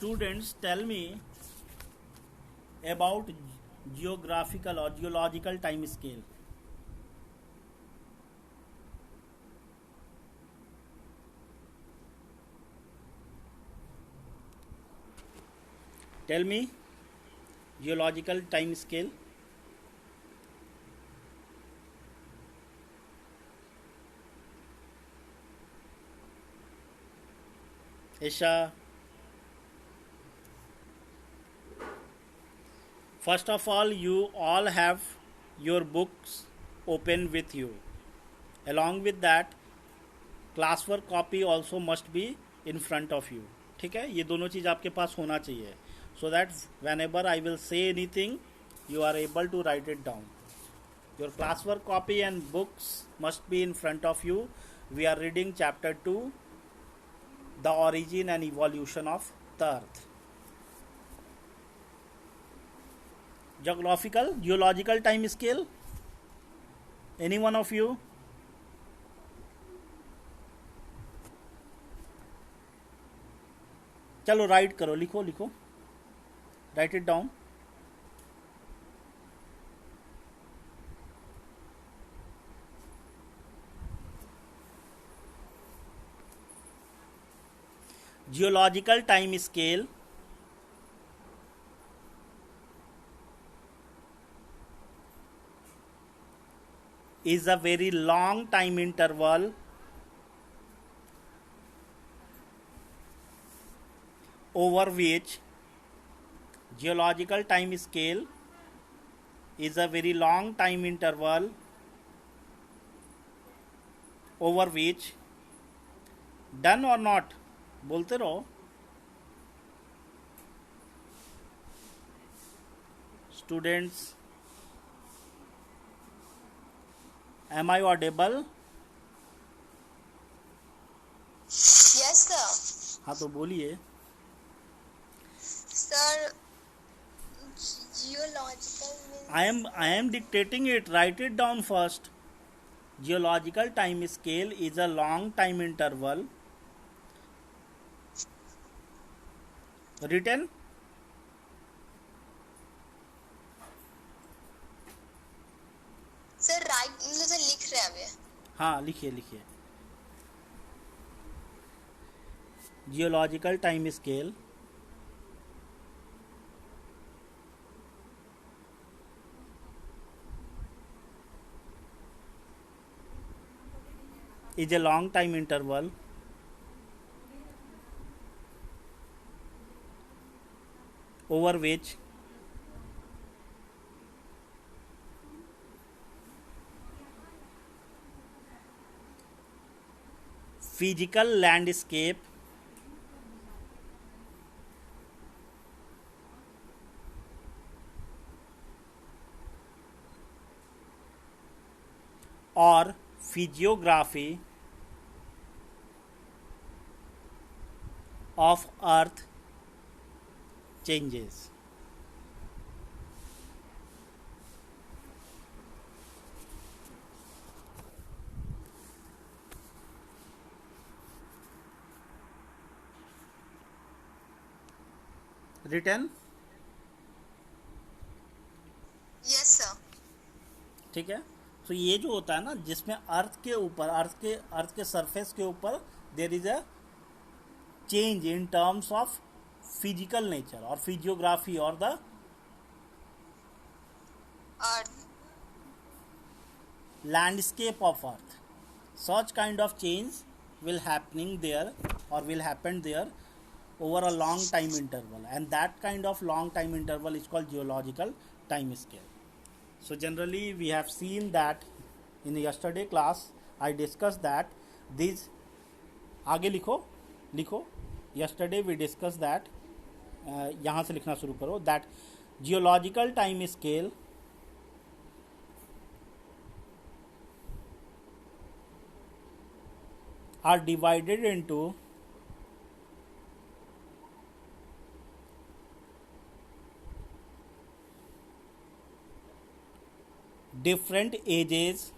Students, tell me about geographical or geological time scale. Tell me geological time scale. Isha, first of all, you all have your books open with you. Along with that, classwork copy also must be in front of you. ठीक है, ये दोनों चीज़ आपके पास होना चाहिए, so that whenever I will say anything, you are able to write it down. Your classwork copy and books must be in front of you. We are reading chapter 2, the origin and evolution of the earth. Geological time scale. Any one of you? चलो right करो, लिखो लिखो, right it down. Geological time scale is a very long time interval over which geological time scale is a very long time interval over which done or not बोलते रहो. Students, am I audible? Yes, sir. हाँ तो बोलिए. Sir, geological means... I am dictating it. Write it down first. Geological time scale is a long time interval. Written. Sir, right, तो लिख रहे हैं अभी. हाँ लिखिए लिखिए. Geological time scale is a long time interval over which physical landscape or physiography of earth changes. Written. Yes, sir. ठीक है. तो ये जो होता है ना, जिसमें अर्थ के सरफेस के ऊपर there is a change in terms of physical nature और फिजियोग्राफी और the Earth. landscape of earth, such kind of change will happening there or will happen there over a long time interval, and that kind of long time interval is called geological time scale. So generally we have seen that in yesterday class I discussed that these आगे लिखो. Yesterday we discussed that यहाँ से लिखना शुरू करो, that geological time scale are divided into different ages,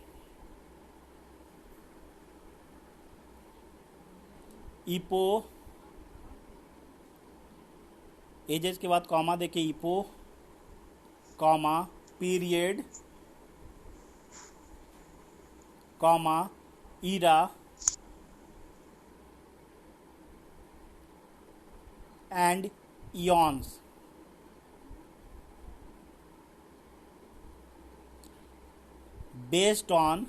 epoch, ages के बाद comma देके epoch, comma period, comma era and eons. Based on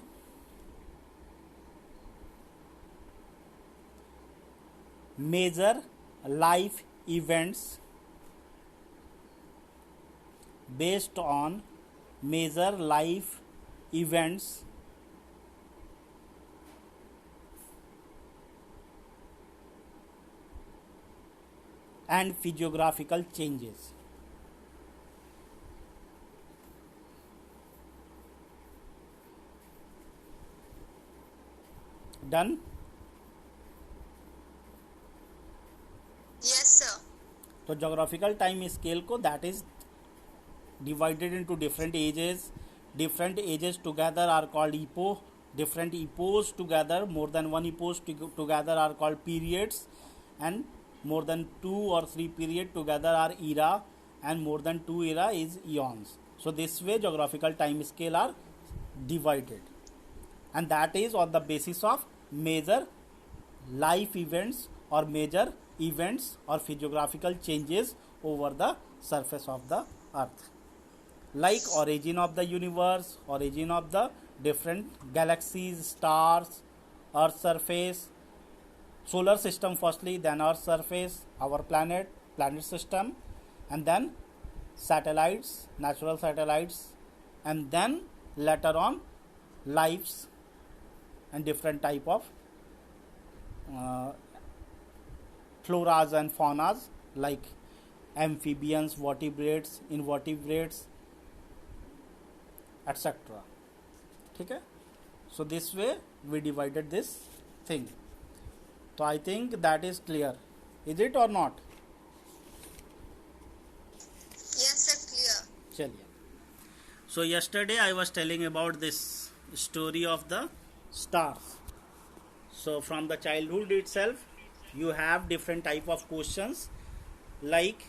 major life events, based on major life events and physiographical changes. Done? Yes, sir. तो geographical time scale को that is divided into different ages. Different ages together are called epoch. Different epochs together, more than one epoch together are called periods, and more than 2 or 3 period together are era, and more than 2 era is eons. So this way geographical time scale are divided, and that is on the basis of major life events or major events or physiographical changes over the surface of the earth, like origin of the universe, origin of the different galaxies, stars, earth surface, solar system firstly, then earth surface, our planet system, and then satellites, natural satellites, and then later on lives and different type of floras and faunas like amphibians, vertebrates, invertebrates, etc. ठीक है. So this way we divided this thing. So I think that is clear. Is it or not? Yes, sir, clear. चलिए. So yesterday I was telling about this story of the stars. So from the childhood itself you have different type of questions like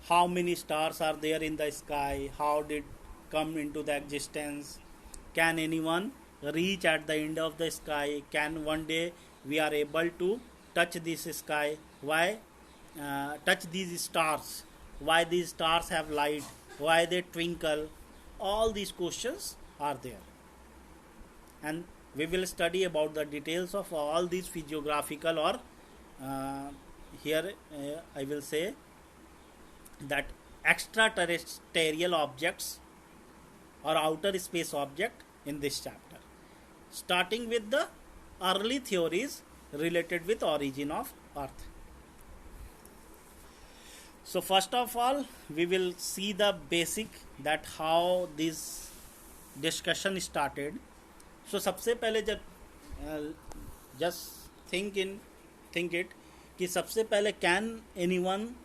how many stars are there in the sky, how did come into the existence, can anyone reach at the end of the sky, can one day we are able to touch this sky, why touch these stars, why these stars have light, why they twinkle, all these questions are there, and we will study about the details of all these physiographical or here I will say that extraterrestrial objects or outer space object in this chapter, starting with the early theories related with origin of earth. So first of all we will see the basic that how this discussion started. So सबसे पहले जब just think it कि सबसे पहले can anyone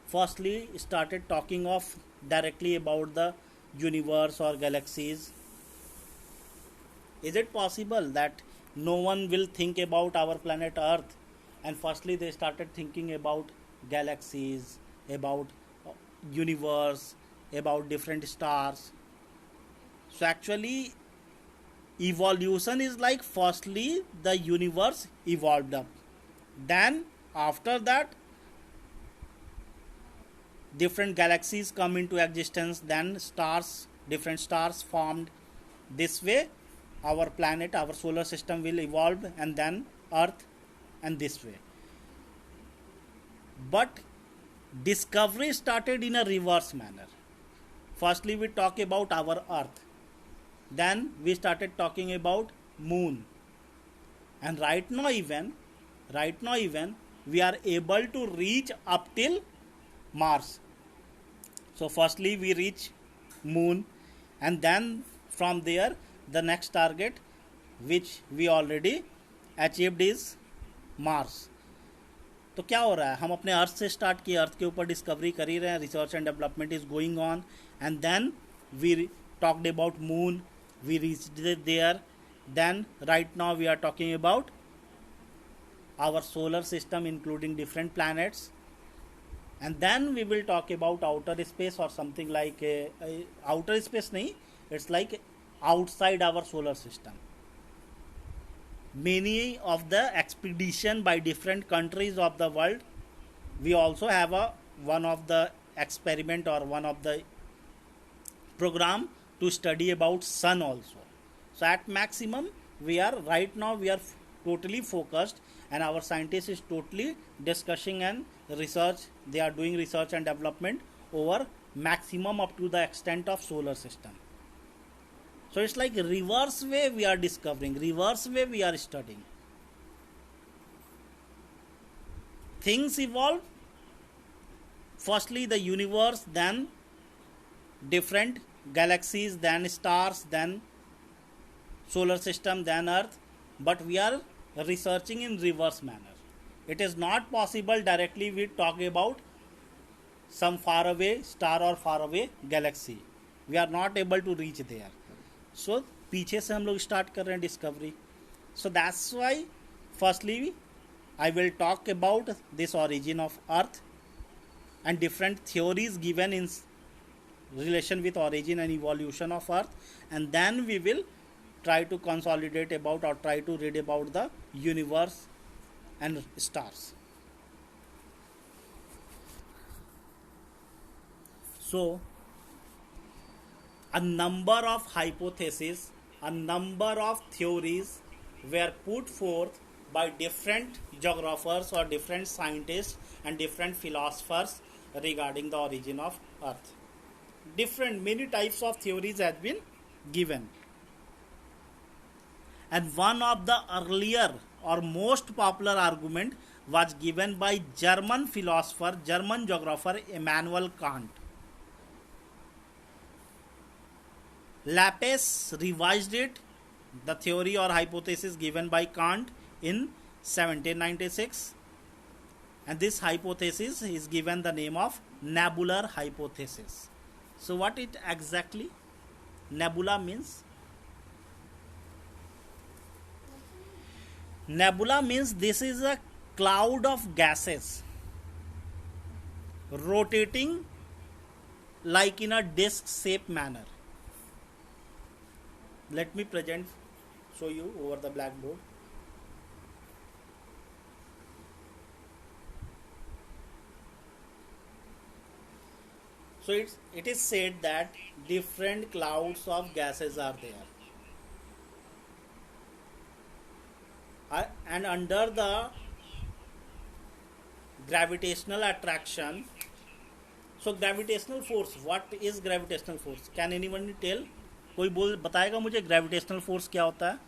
firstly started talking of directly about the universe or galaxies? Is it possible that no one will think about our planet earth and firstly they started thinking about galaxies, about universe, about different stars? So actually evolution is like firstly the universe evolved up, then after that different galaxies come into existence, then stars, different stars formed. This way our planet, our solar system will evolve, and then earth, and this way. But discovery started in a reverse manner. Firstly we talk about our earth, then we started talking about moon, and right now even we are able to reach up till Mars. So firstly we reach moon, and then from there the next target which we already achieved is Mars. तो क्या हो रहा है, हम अपने अर्थ से start किए, अर्थ के ऊपर डिस्कवरी कर ही रहे हैं, research and development is going on, and then we talked about moon, we reached there. Then right now we are talking about our solar system including different planets, and then we will talk about outer space or something like outer space nahi, it's like outside our solar system. Many of the expedition by different countries of the world, we also have one of the experiment or one of the program to study about sun also. So at maximum we are right now we are totally focused, and our scientists is totally discussing and research, they are doing research and development over maximum up to the extent of solar system. So it's like reverse way we are discovering, reverse way we are studying. Things evolve, firstly the universe, then different galaxies, then stars, then solar system, then earth, but we are researching in reverse manner. It is not possible directly we talk about some faraway star or faraway galaxy, we are not able to reach there. So पीछे से हम लोग start कर रहे हैं discovery. So that's why firstly I will talk about this origin of earth and different theories given in relation with origin and evolution of earth, and then we will try to consolidate about or try to read about the universe and stars. So a number of hypotheses, a number of theories were put forth by different geographers or different scientists and different philosophers regarding the origin of earth. Different many types of theories have been given, and one of the earlier or most popular argument was given by German philosopher, German geographer Immanuel Kant. Laplace revised it, the theory or hypothesis given by Kant in 1796, and this hypothesis is given the name of nebular hypothesis. So what it exactly? Nebula means? Nebula means this is a cloud of gases rotating like in a disc shaped manner. Let me show you over the blackboard. So it is said that different clouds of gases are there, and under the gravitational attraction. So gravitational force, what is gravitational force? Can anyone tell? कोई बताएगा मुझे gravitational force क्या होता है?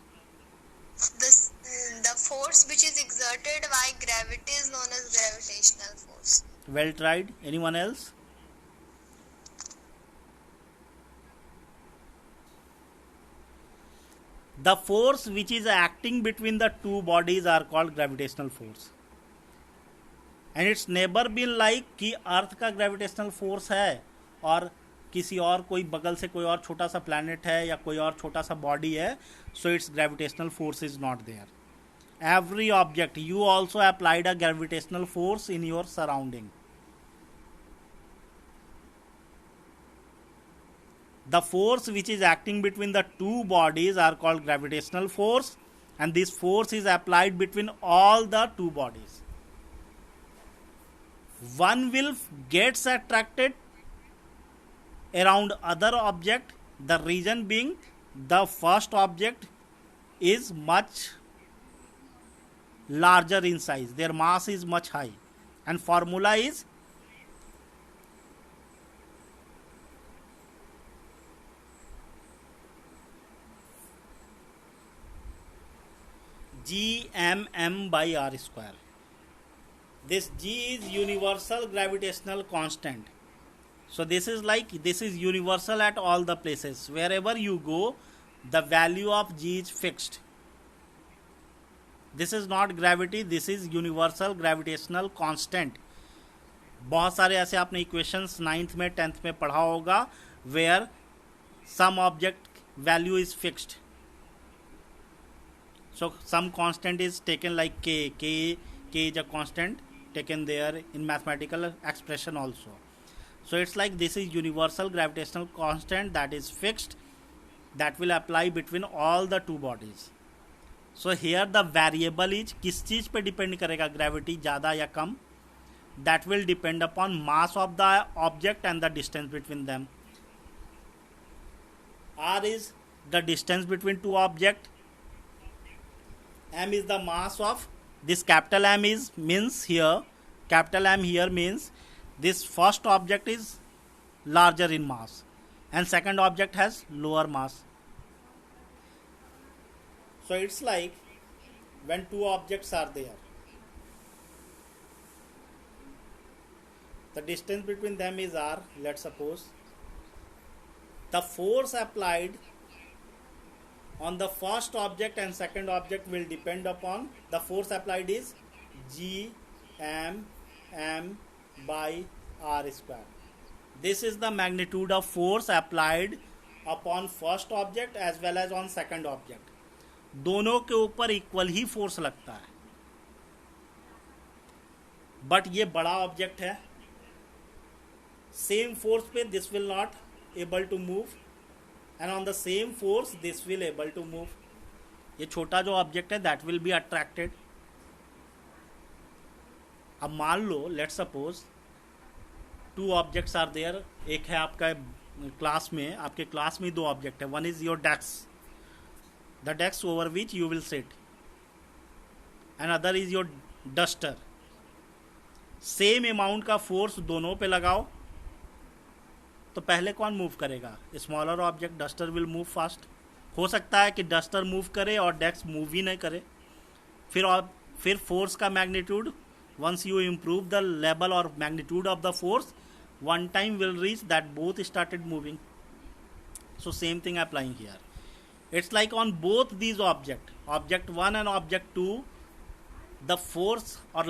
The force which is exerted by gravity is known as gravitational force. Well tried. Anyone else? The force which is acting between the two bodies are called gravitational force. And it's never been like कि अर्थ का gravitational force है और किसी और कोई बगल से कोई और छोटा सा planet है या कोई और छोटा सा body है, so its gravitational force is not there. Every object, you also applied a gravitational force in your surrounding. The force which is acting between the two bodies are called gravitational force, and this force is applied between all the two bodies. One will gets attracted around other object, the reason being the first object is much larger in size, their mass is much high, and formula is Gmm by r square. This G is universal gravitational constant. So this is universal at all the places. Wherever you go, the value of G is fixed. This is not gravity, this is universal gravitational constant. बहुत सारे ऐसे आपने equations 9th में 10th में पढ़ा होगा, where some object value is fixed. So some constant is taken like k is a constant taken there in mathematical expression also. So it's like this is universal gravitational constant that is fixed, that will apply between all the two bodies. So here the variable is किस चीज पे depend करेगा, gravity ज़्यादा या कम, that will depend upon mass of the object and the distance between them. R is the distance between two objects, m is the mass of this capital M is means here, capital M here means this first object is larger in mass and second object has lower mass. So it's like when two objects are there, the distance between them is r, let's suppose. The force applied on the first object and second object will depend upon, the force applied is g m by r square. This is the magnitude of force applied upon first object as well as on second object. दोनों के ऊपर equal ही force लगता है, but ये बड़ा object है, same force पे this will not able to move and on the same force this will able to move. ये छोटा जो ऑब्जेक्ट है दैट विल बी अट्रैक्टेड. अब मान लो let's suppose two objects are there, एक है आपका क्लास में, आपके क्लास में दो ऑब्जेक्ट है, one is your desk, the desk over which you will sit, and other is your duster. Same amount का फोर्स दोनों पे लगाओ तो पहले कौन मूव करेगा, smaller object duster will move fast. हो सकता है कि डस्टर मूव करे और डेस्क मूव ही नहीं करे. फिर फोर्स का magnitude, once you improve the level और magnitude of the force, one time will reach that both started moving. So same thing applying here. It's like on both these object 1 and object 2, the force or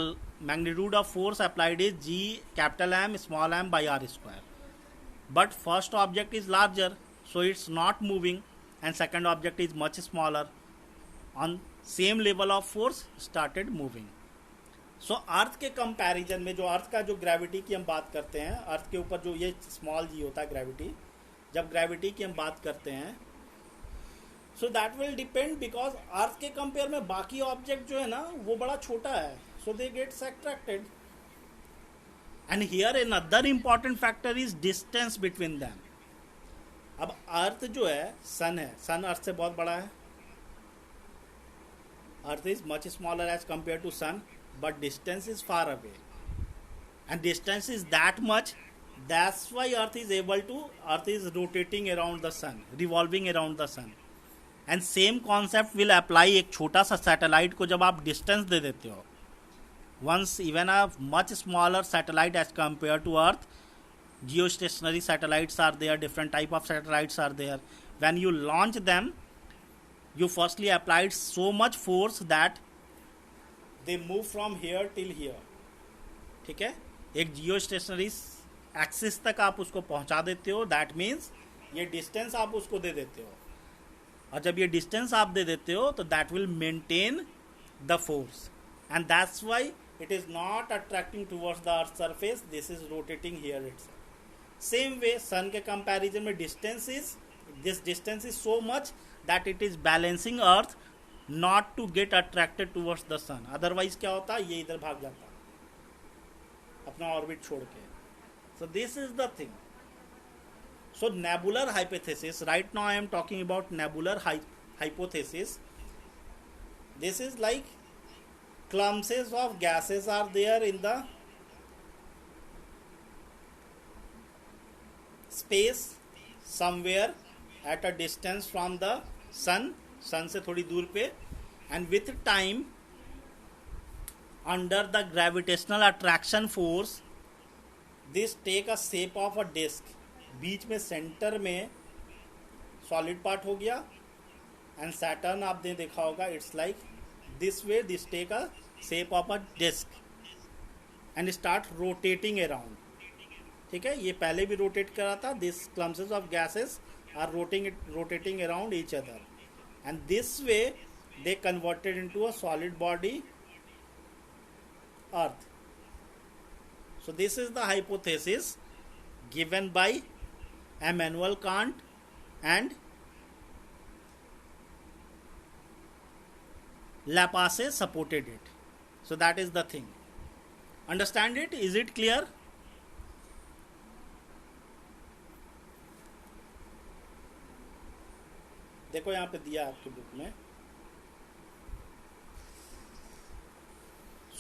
magnitude of force applied is g capital M small m by r square. But first object is larger, so it's not moving, and second object is much smaller. On same level of force started moving. So अर्थ के comparison में, जो अर्थ का जो gravity की हम बात करते हैं, अर्थ के ऊपर जो ये स्मॉल जी होता है ग्रेविटी, जब ग्रेविटी की हम बात करते हैं, so that will depend, because अर्थ के कंपेयर में बाकी ऑब्जेक्ट जो है ना वो बड़ा छोटा है, so they gets attracted. And here another important factor is distance between them. अब अर्थ जो है, सन है, सन अर्थ से बहुत बड़ा है, earth is much smaller as compare to sun, but distance is far away and distance is that much, that's why earth is rotating around the sun, revolving around the sun. And same concept will apply एक छोटा सा satellite को जब आप distance दे देते हो, once even a much smaller satellite as compare to earth, geostationary satellites are there, different type of satellites are there. When you launch them, you firstly applied so much force that they move from here till here. ठीक है, एक जियो stationery axis तक आप उसको पहुंचा देते हो, that means ये डिस्टेंस आप उसको दे देते हो, और जब ये डिस्टेंस आप दे देते हो तो that will maintain the force, and that's why it is not attracting towards the earth surface, this is rotating here itself. Same way sun के कंपैरिजन में this distance is so much that it is balancing earth not to get attracted towards the sun. otherwise क्या होता, ये इधर भाग जाता अपना orbit छोड़ के. so this is the thing. so nebular hypothesis, right now I am talking about nebular hypothesis. this is like clumps of gases are there in the space somewhere at a distance from the sun से थोड़ी दूर पे, and with time under the gravitational attraction force this take a shape of a disk. बीच में centre में solid part हो गया, and Saturn आपने देखा होगा, it's like this way, this take a shape of a disc and start rotating around. ठीक है, ये पहले भी रोटेट करा था, this clumps of gases are rotating around each other, and this way they converted into a solid body, Earth. So this is the hypothesis given by Immanuel Kant, and Laplace supported it. So that is the thing. Understand it? Is it clear? देखो यहाँ पे दिया आपकी book में.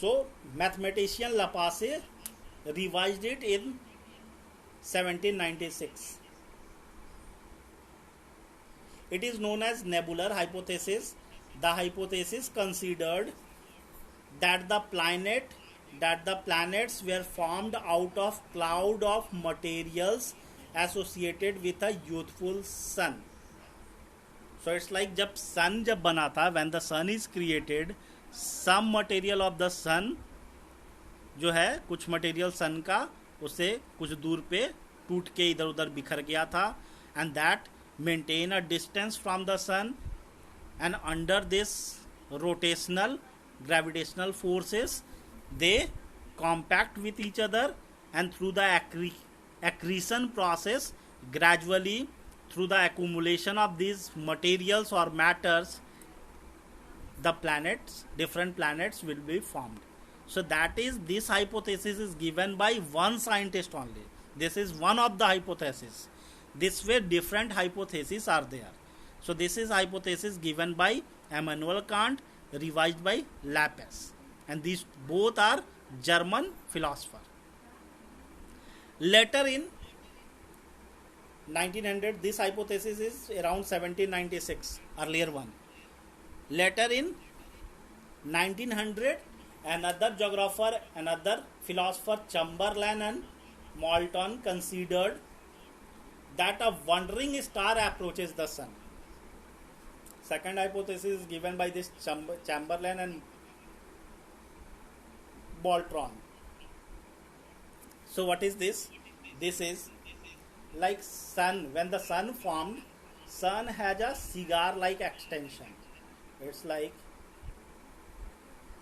So mathematician Laplace revised it in 1796. It is known as nebular hypothesis. The hypothesis considered that the planets were formed out of cloud of materials associated with a youthful sun. So it's like जब sun जब बना था, when the sun is created, some material of the sun जो है, कुछ material सन का उससे कुछ दूर पे टूट के इधर उधर बिखर गया था, and that maintain a distance from the sun, and under this rotational gravitational forces they compact with each other, and through the accretion process, gradually through the accumulation of these materials or matters, the different planets will be formed. So that is, this hypothesis is given by one scientist only. This is one of the hypotheses. This way different hypotheses are there. So this is hypothesis given by Immanuel Kant, revised by Laplace, and these both are German philosopher. Later in 1900, this hypothesis is around 1796, earlier one. Later in 1900, another geographer, another philosopher, Chamberlain and Moulton, considered that a wandering star approaches the sun. Second hypothesis is given by this Chamberlain and Moulton. So what is this? This is like sun. When the sun formed, sun has a cigar-like extension. It's like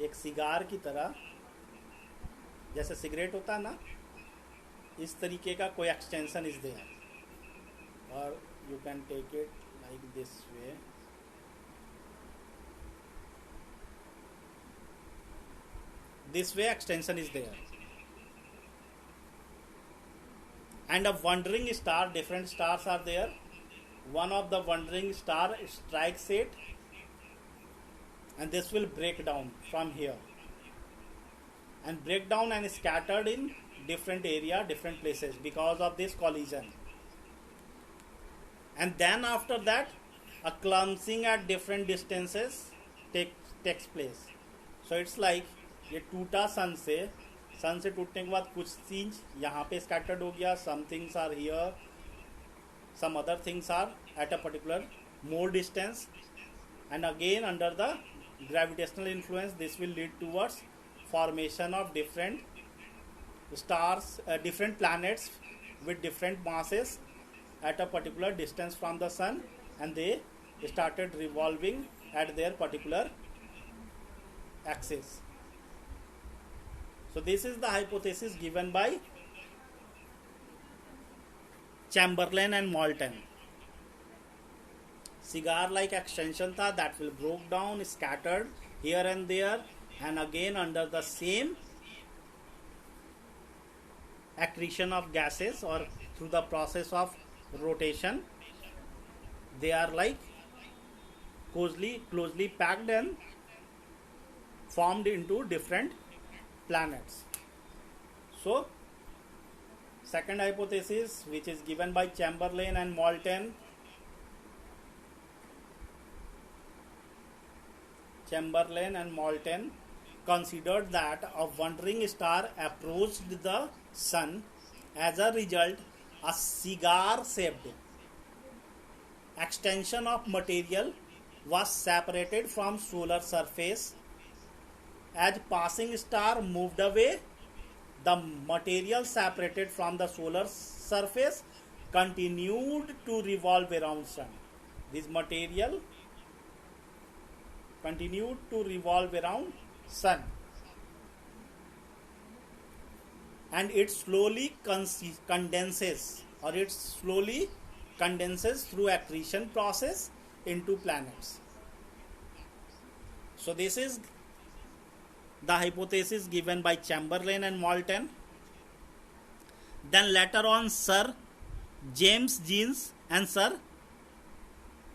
एक cigar की तरह, जैसे cigarette होता है ना, इस तरीके का कोई एक्सटेंशन इज देयर, और you can take it like this way. This way extension is there, and a wandering star, different stars are there. One of the wandering star strikes it, and this will break down from here, and break down and scattered in different area, different places because of this collision. And then after that, a clumping at different distances takes place. So it's like ये टूटा सन से टूटने के बाद कुछ things यहाँ पे scattered हो गया, some things are here, some other things are at a particular more distance, and again under the gravitational influence this will lead towards formation of different stars, different planets with different masses at a particular distance from the sun, and they started revolving at their particular axis. So this is the hypothesis given by Chamberlain and Moulton. Cigar like extension था, that will broke down, scattered here and there, and again under the same accretion of gases or through the process of rotation, they are like closely packed and formed into different planets. So second hypothesis, which is given by Chamberlain and Moulton, considered that a wandering star approached the sun. As a result, a cigar-shaped extension of material was separated from solar surface. As passing star moved away, the material separated from the solar surface continued to revolve around sun. This material continued to revolve around sun, and it slowly condenses, or it slowly condenses through accretion process into planets. So this is the hypothesis given by Chamberlain and Moulton. Then later on, Sir James Jeans and Sir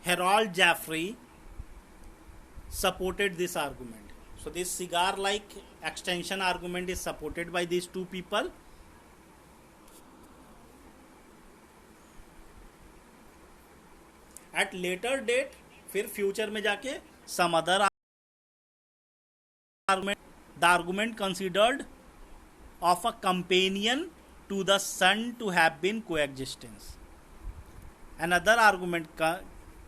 Harold Jeffrey supported this argument. So this cigar-like extension argument is supported by these two people. At later date, फिर future में जाके some other argument, the argument considered of a companion to the sun to have been coexistence. Another argument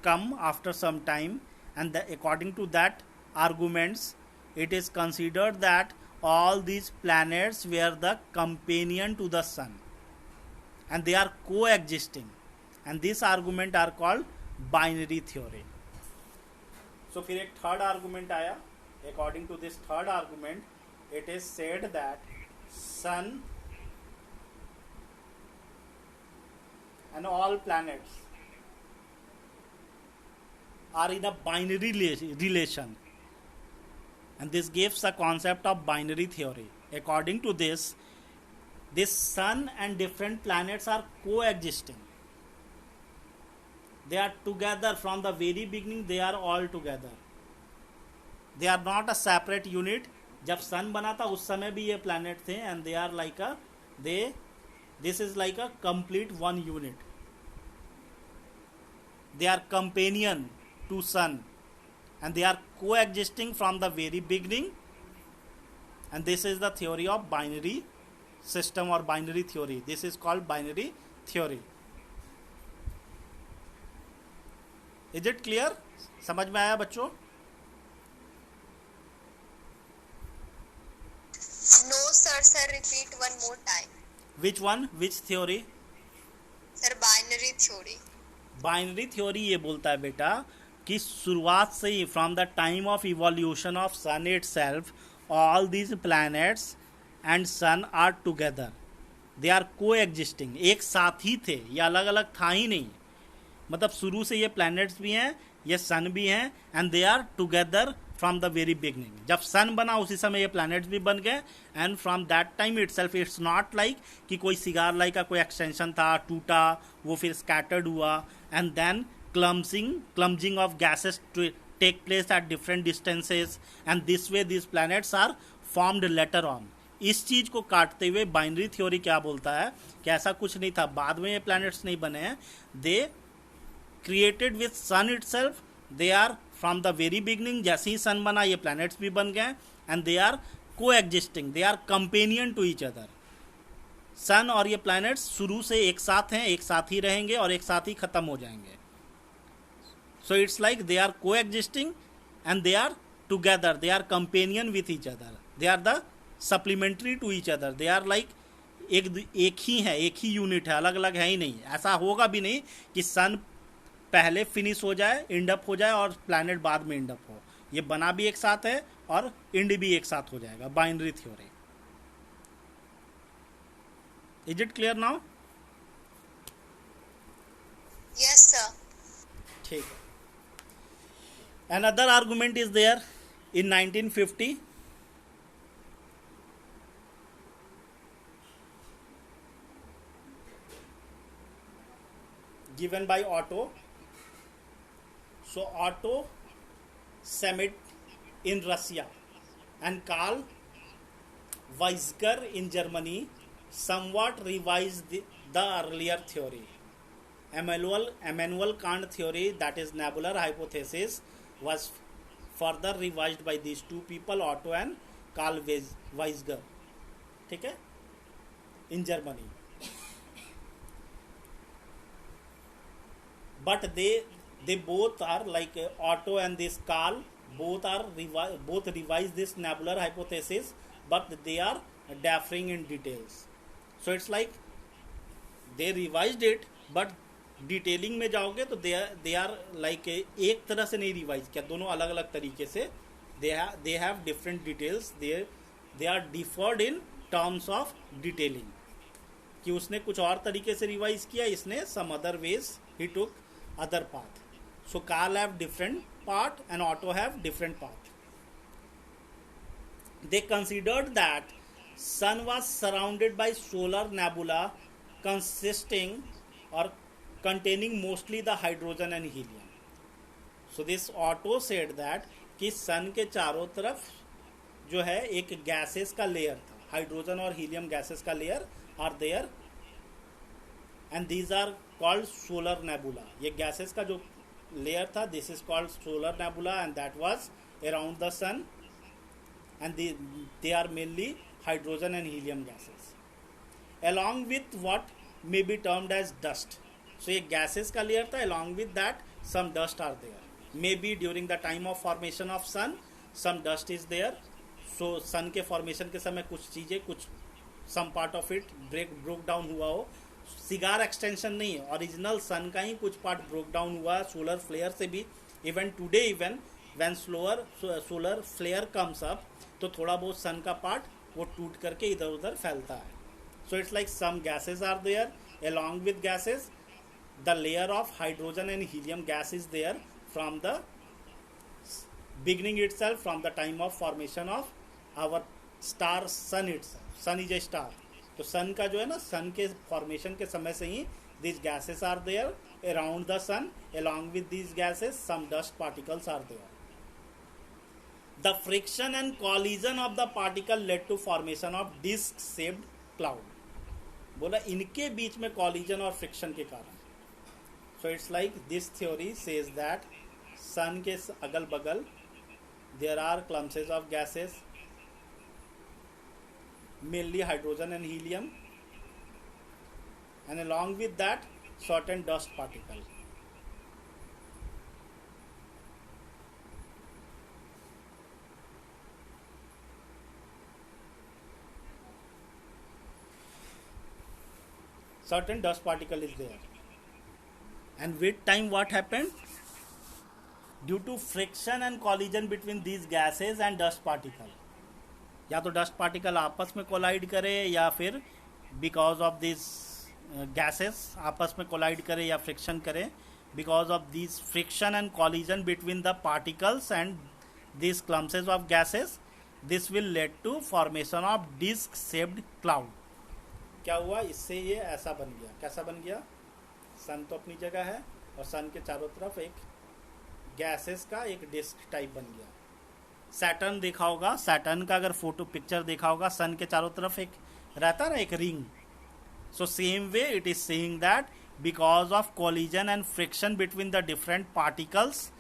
come after some time, and according to that arguments, it is considered that all these planets were the companion to the sun and they are coexisting, and this argument are called binary theory. So फिर एक third argument आया. According to this third argument, it is said that sun and all planets are in a binary relation, and this gives a concept of binary theory. According to this sun and different planets are coexisting. They are together from the very beginning. They are all together. They are not a separate unit. जब sun बना था उस समय भी ये planet थे, and they are like a this is like a complete one unit. They are companion to sun, and they are coexisting from the very beginning, and this is the theory of binary system or binary theory. This is called binary theory. Is it clear? समझ में आया बच्चों? No, sir. Sir, repeat one more time. Which one? Which theory? Sir, binary theory. Binary theory ये बोलता है बेटा कि शुरुआत से ही from the time of evolution of sun itself all these planets and sun are together, they are coexisting. एक साथ ही थे, ये अलग अलग था ही नहीं. मतलब शुरू से ये प्लैनेट्स भी हैं, ये सन भी हैं, and they are together from the very beginning. जब सन बना उसी समय ये प्लैनेट्स भी बन गए, and from that time itself it's not like कि कोई सिगार लाइक का कोई एक्सटेंशन था, टूटा, वो फिर स्कैटर्ड हुआ, and then clumping of gases to take place at different distances, and this way these planets are formed later on. इस चीज को काटते हुए बाइनरी थ्योरी क्या बोलता है कि ऐसा कुछ नहीं था, बाद में ये प्लैनेट्स नहीं बने हैं. They created with sun itself, they are from the very beginning. जैसे ही सन बना ये प्लैनेट्स भी बन गए, and they are coexisting, they are companion to each other. Sun और ये प्लैनेट्स शुरू से एक साथ हैं, एक साथ ही रहेंगे और एक साथ ही खत्म हो जाएंगे. So it's like they are coexisting and they are together. They are companion with each other. They are the supplementary to each other. They are like एक ही है, एक ही यूनिट है, अलग अलग है ही नहीं. ऐसा होगा भी नहीं कि सन पहले फिनिश हो जाए, एंड अप हो जाए, और प्लैनेट बाद में एंड अप हो. ये बना भी एक साथ है और एंड भी एक साथ हो जाएगा. Binary theory. Is it clear now? Yes, sir. ठीक है. Another argument is there in 1950. Given by Otto. So Otto Schmidt in Russia and Karl Weizsäcker in Germany somewhat revised the earlier theory. Immanuel Kant theory, that is nebular hypothesis, was further revised by these two people, Otto and Karl Weizsäcker. ठीक है, in Germany. But they both are like Otto and this Karl both revise this nebular hypothesis, but they are differing in details. So it's like they revised it, but detailing में जाओगे तो दे are like एक तरह से नहीं revise किया, दोनों अलग अलग तरीके से they have different details, they are differed in terms of detailing, कि उसने कुछ और तरीके से रिवाइज किया, इसने some other ways he took other path. So Karl have different part and Otto have different path. They considered that sun was surrounded by solar nebula consisting or containing mostly the hydrogen and helium. So this Otto said that कि सन के चारों तरफ जो है एक gases का layer था, hydrogen और हीलियम गैसेस का layer are there, and these are called solar nebula. ये गैसेस का जो लेयर था, this is called solar nebula, and that was around the sun, and they are mainly hydrogen and helium gases along with what may be termed as dust. So ये gases का layer था, along with that some dust are there, maybe during the time of formation of sun some dust is there. So sun के formation के समय कुछ चीज़ें, कुछ some part of it broke down हुआ हो. सिगार एक्सटेंशन नहीं है, ओरिजिनल सन का ही कुछ पार्ट ब्रोक डाउन हुआ सोलर फ्लेयर से भी. Even today even when solar flare comes up, तो थोड़ा बहुत सन का पार्ट वो टूट करके इधर उधर फैलता है. So it's like some gases are there, along with gases the layer of hydrogen and helium gas is there from the beginning itself, from the time of formation of our star sun itself. Sun is a star. तो सन का जो है ना, सन के formation के समय से ही these gases are there around the sun. Along with these gases some dust particles are there. The friction and collision of the particle led to formation of disc shaped cloud. बोला इनके बीच में collision और friction के कारण. So it's like this theory says that sun के अगल बगल there are clumps of gases, mainly hydrogen and helium, and along with that certain dust particle. Certain dust particle is there, and with time what happened, due to friction and collision between these gases and dust particle, या तो dust particle आपस में collide करे या फिर because of this gases आपस में collide करे या फ्रिक्शन करे, because of this friction and collision between the particles and this clumps of gases, this will lead to formation of disc shaped cloud. क्या हुआ, इससे ये ऐसा बन गया. कैसा बन गया, सन तो अपनी जगह है और सन के चारों तरफ एक गैसेस का एक डिस्क टाइप बन गया. सैटर्न देखा होगा, सैटर्न का अगर फोटो पिक्चर देखा होगा, सन के चारों तरफ एक रहता ना एक ring. So same way it is saying that because of collision and friction between the different particles,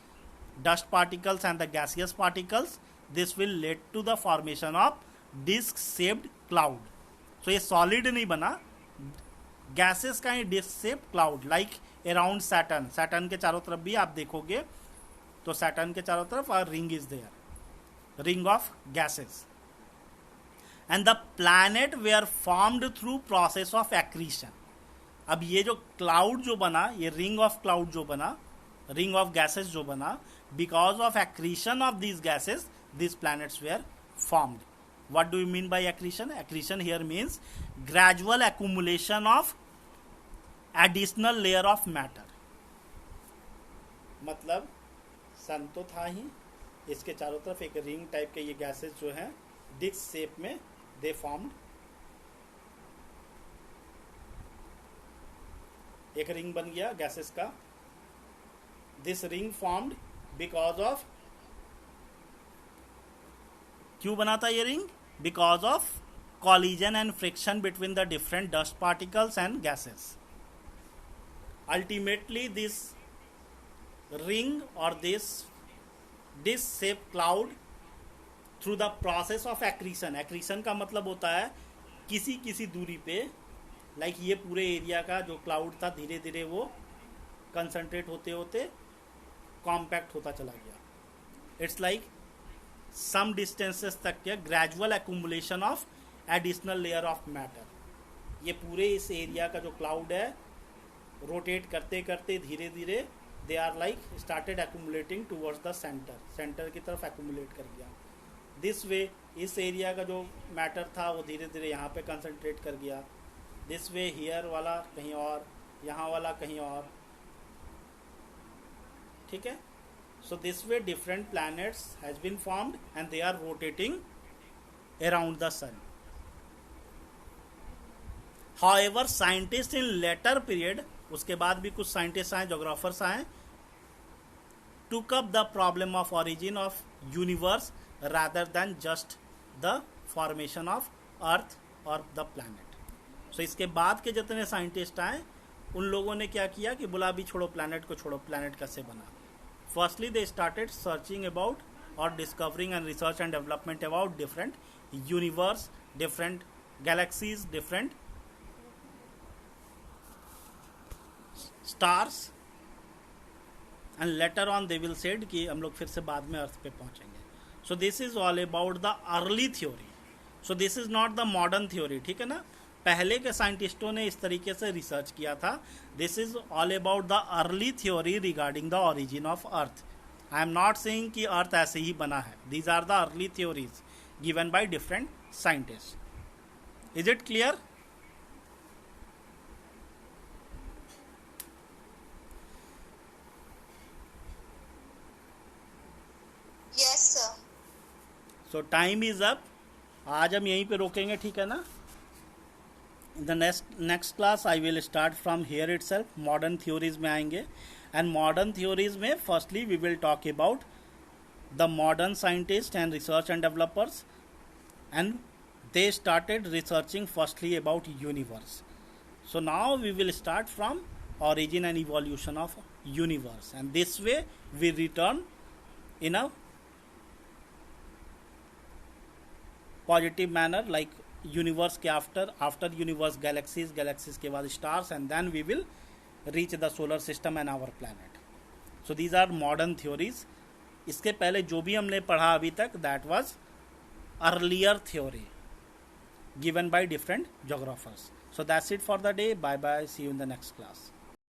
dust particles and the gaseous particles, this will lead to the formation of disc shaped cloud. So ये solid नहीं बना, gases का ही disc shaped cloud like around Saturn. Saturn के चारों तरफ भी आप देखोगे तो सैटर्न के चारों तरफ a ring is there, ring of gases, and the planet were formed through process of accretion. अब ये जो क्लाउड जो बना, ये रिंग ऑफ क्लाउड जो बना, रिंग ऑफ गैसेस जो बना, because of accretion of these gases these planets were formed. What do you mean by accretion? Accretion here means gradual accumulation of additional layer of matter. मतलब सन तो था ही, इसके चारों तरफ एक रिंग टाइप के ये गैसेस जो हैं डिस्क शेप में दे फॉर्म्ड. एक रिंग बन गया गैसेस का. This ring formed because of, क्यों बना था ये ring, because of collision and friction between the different dust particles and gases. Ultimately this ring or this disc shaped cloud through the process of accretion. accretion का मतलब होता है किसी किसी दूरी पे, लाइक ये पूरे एरिया का जो क्लाउड था धीरे धीरे वो कंसंट्रेट होते होते कॉम्पैक्ट होता चला गया. इट्स लाइक सम डिस्टेंसेस तक के gradual accumulation of additional layer of matter. ये पूरे इस एरिया का जो क्लाउड है रोटेट करते करते धीरे धीरे they are like started accumulating towards the centre, centre की तरफ एक्यूमुलेट कर गया. दिस वे इस एरिया का जो मैटर था वो धीरे धीरे यहाँ पे कंसंट्रेट कर गया. दिस वे हियर वाला कहीं और, यहाँ वाला कहीं और. ठीक है. So this way different planets has been formed and they are rotating around the sun. However, scientist in later period, उसके बाद भी कुछ साइंटिस्ट आए, जोग्राफर्स आए, took up the problem of origin of universe rather than just the formation of earth or the planet. So इसके बाद के जितने साइंटिस्ट आए उन लोगों ने क्या किया कि बोला अभी छोड़ो प्लैनेट को, छोड़ो प्लैनेट कैसे बना. Firstly they started searching about और discovering and research and development about different universe, different galaxies, different stars, and later on they will said कि हम लोग फिर से बाद में अर्थ पे पहुंचेंगे. So this is all about the early theory. So this is not the modern theory. ठीक है ना. पहले के साइंटिस्टों ने इस तरीके से रिसर्च किया था. This is all about the early theory regarding the origin of earth. I am not saying कि अर्थ ऐसे ही बना है. These are the early theories given by different scientist. Is it clear? Yes, sir. So time is up. आज हम यहीं पे रोकेंगे. ठीक है ना. In the next class I will start from here itself. Modern theories में आएंगे. एंड मॉडर्न थ्योरीज में firstly we will talk about the modern scientist and research and developers, and they started researching firstly about universe. So now we will start from origin and evolution of universe, and this way we return in a positive manner, like universe के after universe galaxies, galaxies के बाद stars, and then we will reach the solar system and our planet. So these are modern theories. इसके पहले जो भी हमने पढ़ा अभी तक, that was earlier theory given by different geographers. So that's it for the day. Bye bye. See you in the next class.